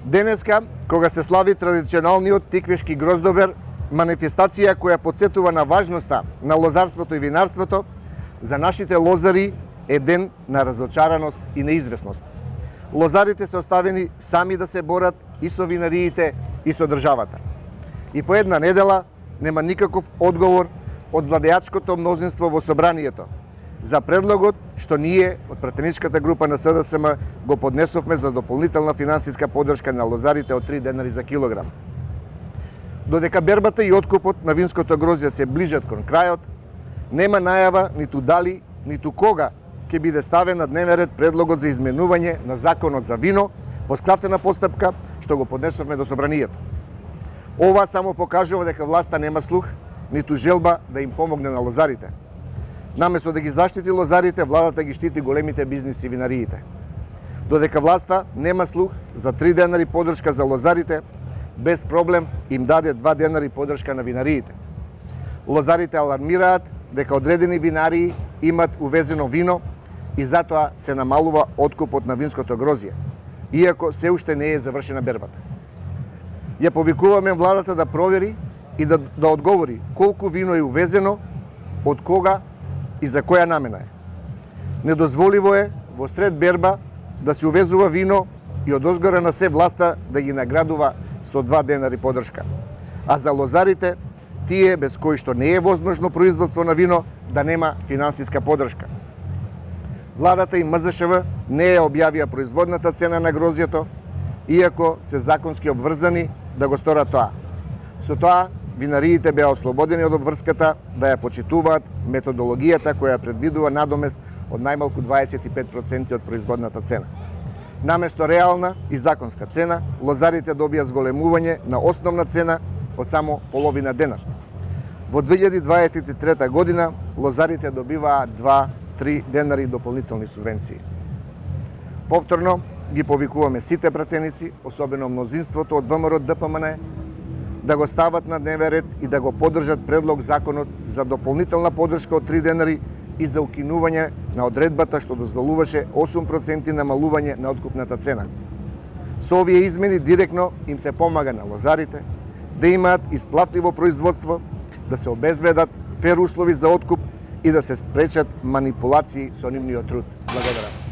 Денеска, кога се слави традиционалниот тиквешки гроздобер, манифестација која потсетува на важноста на лозарството и винарството, за нашите лозари е ден на разочараност и неизвестност. Лозарите се оставени сами да се борат и со винариите и со државата. И по една недела нема никаков одговор од владеачкото мнозинство во собранието за предлогот што ние од пратеничката група на СДСМ го поднесовме за дополнителна финансиска поддршка на лозарите од 3 денари за килограм. Додека бербата и откупот на винското грозје се ближат кон крајот, нема најава ниту дали, ниту кога ќе биде ставен на дневен ред предлогот за изменување на законот за вино по скратена постапка што го поднесовме до собранието. Ова само покажува дека власта нема слух, ниту желба да им помогне на лозарите. Наместо да ги заштити лозарите, владата ги штити големите бизниси и винариите. Додека власта нема слух за 3 денари поддршка за лозарите, без проблем им даде 2 денари поддршка на винариите. Лозарите алармираат дека одредени винарии имат увезено вино и затоа се намалува откупот на винското грозје, иако се уште не е завршена бербата. Ја повикуваме владата да провери и да одговори колку вино е увезено, од кога и за која намена е. Недозволиво е во сред берба да се увезува вино и од озгора на се власта да ги наградува со 2 денари поддршка. А за лозарите, тие без кои што не е возможно производство на вино, да нема финансиска поддршка. Владата и МЗШВ не ја објавија производната цена на грозјето, иако се законски обврзани да го сторат тоа. Со тоа, винариите беа ослободени од обврската да ја почитуваат методологијата која предвидува надомест од најмалку 25% од производната цена. Наместо реална и законска цена, лозарите добија зголемување на основна цена од само половина денар. Во 2023 година лозарите добиваа 2-3 денари дополнителни субвенции. Повторно ги повикуваме сите пратеници, особено мнозинството од ВМРО ДПМН, да го стават на дневен ред и да го поддржат предлог законот за дополнителна поддршка од 3 денари и за укинување на одредбата што дозволуваше 8% намалување на откупната цена. Со овие измени директно им се помага на лозарите да имаат исплатливо производство, да се обезбедат фер услови за откуп и да се спречат манипулации со нивниот труд. Благодарам.